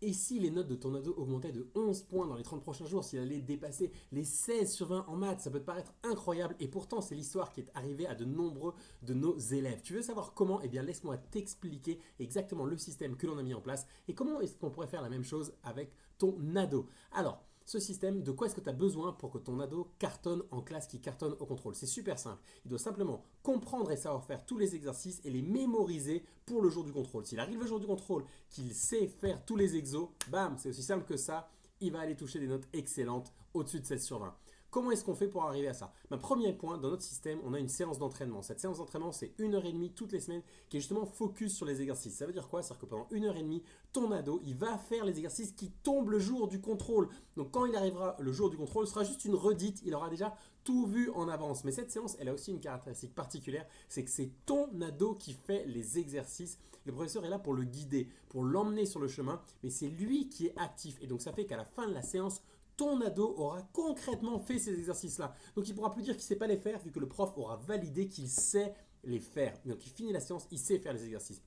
Et si les notes de ton ado augmentaient de 11 points dans les 30 prochains jours, s'il allait dépasser les 16 sur 20 en maths, ça peut te paraître incroyable et pourtant c'est l'histoire qui est arrivée à de nombreux de nos élèves. Tu veux savoir comment? Eh bien laisse-moi t'expliquer exactement le système que l'on a mis en place et comment est-ce qu'on pourrait faire la même chose avec ton ado. Alors, ce système, de quoi est-ce que tu as besoin pour que ton ado cartonne en classe, qui cartonne au contrôle? C'est super simple. Il doit simplement comprendre et savoir faire tous les exercices et les mémoriser pour le jour du contrôle. S'il arrive le jour du contrôle, qu'il sait faire tous les exos, bam, c'est aussi simple que ça, il va aller toucher des notes excellentes au-dessus de 16 sur 20. Comment est-ce qu'on fait pour arriver à ça? Premier point, dans notre système, on a une séance d'entraînement. Cette séance d'entraînement, c'est 1 heure et demie toutes les semaines qui est justement focus sur les exercices. Ça veut dire quoi? C'est-à-dire que pendant 1 heure et demie, ton ado, il va faire les exercices qui tombent le jour du contrôle. Donc quand il arrivera le jour du contrôle, ce sera juste une redite, il aura déjà tout vu en avance. Mais cette séance, elle a aussi une caractéristique particulière, c'est que c'est ton ado qui fait les exercices. Le professeur est là pour le guider, pour l'emmener sur le chemin, mais c'est lui qui est actif. Et donc ça fait qu'à la fin de la séance, ton ado aura concrètement fait ces exercices-là. Donc il ne pourra plus dire qu'il ne sait pas les faire vu que le prof aura validé qu'il sait les faire. Donc il finit la séance, il sait faire les exercices.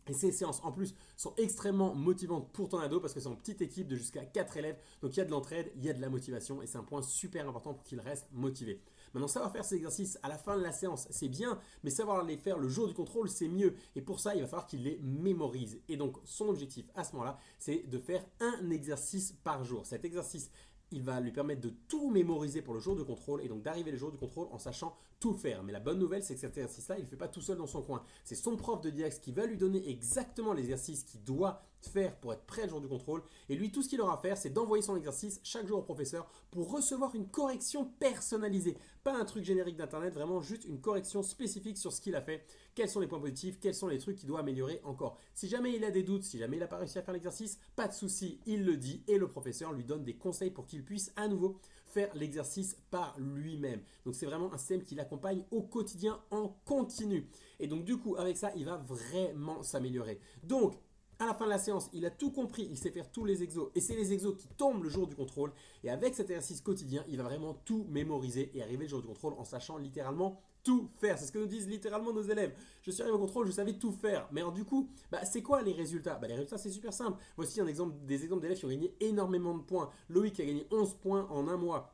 Et ces séances en plus sont extrêmement motivantes pour ton ado parce que c'est en petite équipe de jusqu'à 4 élèves. Donc il y a de l'entraide, il y a de la motivation et c'est un point super important pour qu'il reste motivé. Maintenant, savoir faire ces exercices à la fin de la séance, c'est bien, mais savoir les faire le jour du contrôle, c'est mieux. Et pour ça, il va falloir qu'il les mémorise. Et donc son objectif à ce moment-là, c'est de faire un exercice par jour. Cet exercice, il va lui permettre de tout mémoriser pour le jour de contrôle et donc d'arriver le jour du contrôle en sachant tout faire. Mais la bonne nouvelle, c'est que cet exercice-là, il ne le fait pas tout seul dans son coin. C'est son prof de DX qui va lui donner exactement l'exercice qu'il doit faire pour être prêt le jour du contrôle. Et lui, tout ce qu'il aura à faire, c'est d'envoyer son exercice chaque jour au professeur pour recevoir une correction personnalisée. Pas un truc générique d'internet, vraiment juste une correction spécifique sur ce qu'il a fait, quels sont les points positifs, quels sont les trucs qu'il doit améliorer encore. Si jamais il a des doutes, si jamais il n'a pas réussi à faire l'exercice, pas de souci, il le dit et le professeur lui donne des conseils pour qu'il puisse à nouveau faire l'exercice par lui-même. Donc c'est vraiment un système qui l'accompagne au quotidien en continu. Et donc du coup, avec ça, il va vraiment s'améliorer. Donc, à la fin de la séance, il a tout compris, il sait faire tous les exos et c'est les exos qui tombent le jour du contrôle. Et avec cet exercice quotidien, il va vraiment tout mémoriser et arriver le jour du contrôle en sachant littéralement tout faire. C'est ce que nous disent littéralement nos élèves. Je suis arrivé au contrôle, je savais tout faire. Mais alors du coup, c'est quoi les résultats? Les résultats, c'est super simple. Voici des exemples d'élèves qui ont gagné énormément de points. Loïc a gagné 11 points en un mois.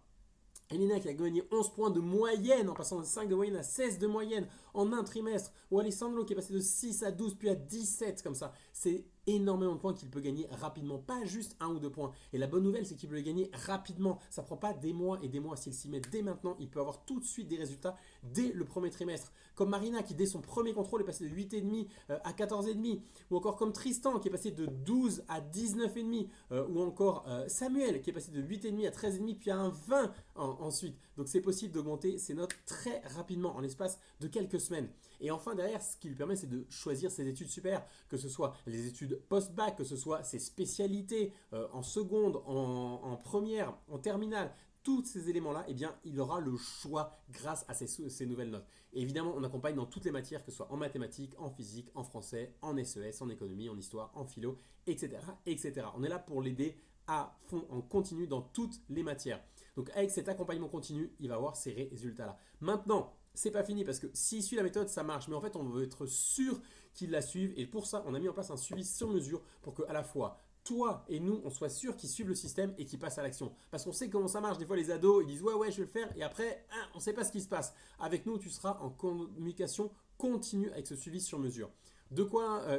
Elina qui a gagné 11 points de moyenne en passant de 5 de moyenne à 16 de moyenne en un trimestre. Ou Alessandro qui est passé de 6 à 12 puis à 17 comme ça. C'est énormément de points qu'il peut gagner rapidement, pas juste 1 ou 2 points. Et la bonne nouvelle, c'est qu'il peut les gagner rapidement. Ça ne prend pas des mois et des mois. S'il s'y met dès maintenant, il peut avoir tout de suite des résultats dès le premier trimestre. Comme Marina qui, dès son premier contrôle, est passée de 8,5 à 14,5. Ou encore comme Tristan qui est passé de 12 à 19,5. Ou encore Samuel qui est passé de 8,5 à 13,5 puis à un 20 ensuite. Donc c'est possible d'augmenter ses notes très rapidement en l'espace de quelques semaines. Et enfin derrière, ce qui lui permet, c'est de choisir ses études supérieures, que ce soit les études post-bac, que ce soit ses spécialités en seconde, en première, en terminale. Tous ces éléments-là, eh bien, il aura le choix grâce à ces nouvelles notes. Et évidemment, on accompagne dans toutes les matières, que ce soit en mathématiques, en physique, en français, en SES, en économie, en histoire, en philo, etc., etc. On est là pour l'aider à fond, en continu, dans toutes les matières. Donc avec cet accompagnement continu, il va avoir ces résultats-là. Maintenant, c'est pas fini parce que s'il suit la méthode, ça marche. Mais en fait, on veut être sûr qu'il la suive. Et pour ça, on a mis en place un suivi sur mesure pour que à la fois toi et nous, on soit sûr qu'ils suivent le système et qu'ils passent à l'action. Parce qu'on sait comment ça marche. Des fois, les ados, ils disent ouais, je vais le faire. Et après, on ne sait pas ce qui se passe. Avec nous, tu seras en communication continue avec ce suivi sur mesure.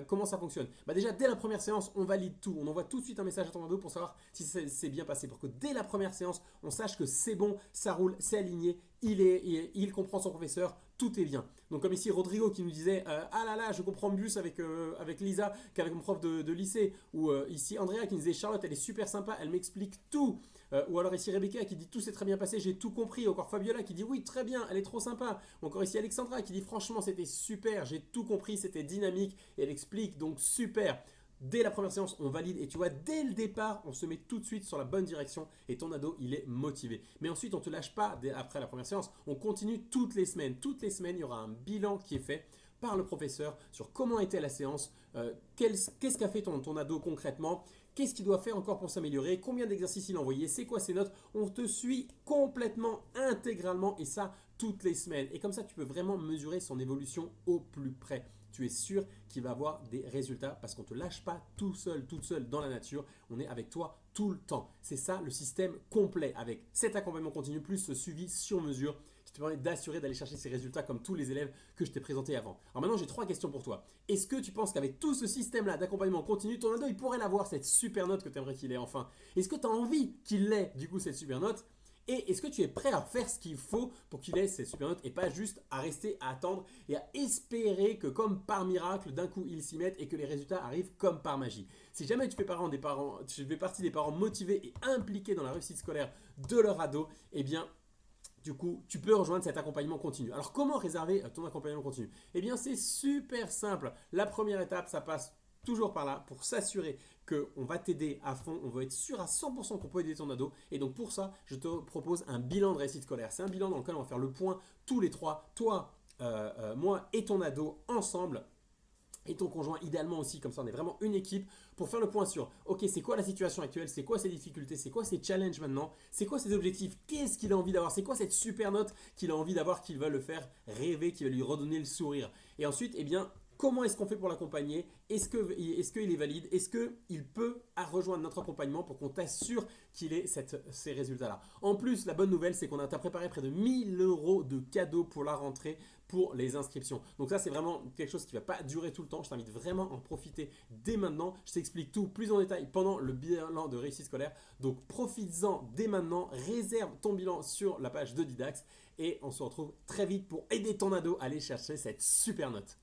Comment ça fonctionne? Déjà, dès la première séance, on valide tout. On envoie tout de suite un message à ton ado pour savoir si c'est bien passé. Pour que dès la première séance, on sache que c'est bon, ça roule, c'est aligné, il comprend son professeur, tout est bien. Donc comme ici Rodrigo qui nous disait ah là là, je comprends plus avec Lisa qu'avec mon prof de lycée. Ou ici Andrea qui nous disait Charlotte, elle est super sympa, elle m'explique tout. Ou alors ici Rebecca qui dit tout s'est très bien passé, j'ai tout compris. Ou encore Fabiola qui dit oui, très bien, elle est trop sympa. Ou encore ici Alexandra qui dit franchement c'était super, j'ai tout compris, c'était dynamique. Et elle explique donc super. Dès la première séance, on valide et tu vois, dès le départ, on se met tout de suite sur la bonne direction et ton ado, il est motivé. Mais ensuite, on ne te lâche pas après la première séance, on continue toutes les semaines. Toutes les semaines, il y aura un bilan qui est fait par le professeur sur comment était la séance, qu'est-ce qu'a fait ton ado concrètement, qu'est-ce qu'il doit faire encore pour s'améliorer, combien d'exercices il a envoyé, c'est quoi ses notes. On te suit complètement, intégralement et ça toutes les semaines. Et comme ça, tu peux vraiment mesurer son évolution au plus près. tu es sûr qu'il va avoir des résultats parce qu'on ne te lâche pas tout seul, toute seule dans la nature. On est avec toi tout le temps. C'est ça le système complet avec cet accompagnement continu plus ce suivi sur mesure qui te permet d'assurer d'aller chercher ces résultats comme tous les élèves que je t'ai présentés avant. Alors maintenant, j'ai 3 questions pour toi. Est-ce que tu penses qu'avec tout ce système-là d'accompagnement continu, ton ado, il pourrait l'avoir, cette super note que tu aimerais qu'il ait enfin? Est-ce que tu as envie qu'il ait, du coup, cette super note? Et est-ce que tu es prêt à faire ce qu'il faut pour qu'il ait cette super note et pas juste à rester à attendre et à espérer que comme par miracle, d'un coup, ils s'y mettent et que les résultats arrivent comme par magie? Si jamais tu fais partie des parents motivés et impliqués dans la réussite scolaire de leur ado, eh bien, du coup, tu peux rejoindre cet accompagnement continu. Alors, comment réserver ton accompagnement continu? Eh bien, c'est super simple. La première étape, ça passe toujours par là pour s'assurer qu'on va t'aider à fond, on va être sûr à 100% qu'on peut aider ton ado. Et donc pour ça, je te propose un bilan de réussite scolaire. C'est un bilan dans lequel on va faire le point tous les 3, toi, moi et ton ado ensemble. Et ton conjoint idéalement aussi, comme ça on est vraiment une équipe pour faire le point sur, ok, c'est quoi la situation actuelle, c'est quoi ses difficultés, c'est quoi ses challenges maintenant, c'est quoi ses objectifs, qu'est-ce qu'il a envie d'avoir, c'est quoi cette super note qu'il a envie d'avoir, qui va le faire rêver, qui va lui redonner le sourire. Et ensuite, eh bien, comment est-ce qu'on fait pour l'accompagner? Est-ce qu'il est valide? Est-ce qu'il peut rejoindre notre accompagnement pour qu'on t'assure qu'il ait ces résultats-là? En plus, la bonne nouvelle, c'est qu'on t'a préparé près de 1000 € de cadeaux pour la rentrée pour les inscriptions. Donc ça, c'est vraiment quelque chose qui ne va pas durer tout le temps. Je t'invite vraiment à en profiter dès maintenant. Je t'explique tout plus en détail pendant le bilan de réussite scolaire. Donc profites-en dès maintenant. Réserve ton bilan sur la page de Didax et on se retrouve très vite pour aider ton ado à aller chercher cette super note.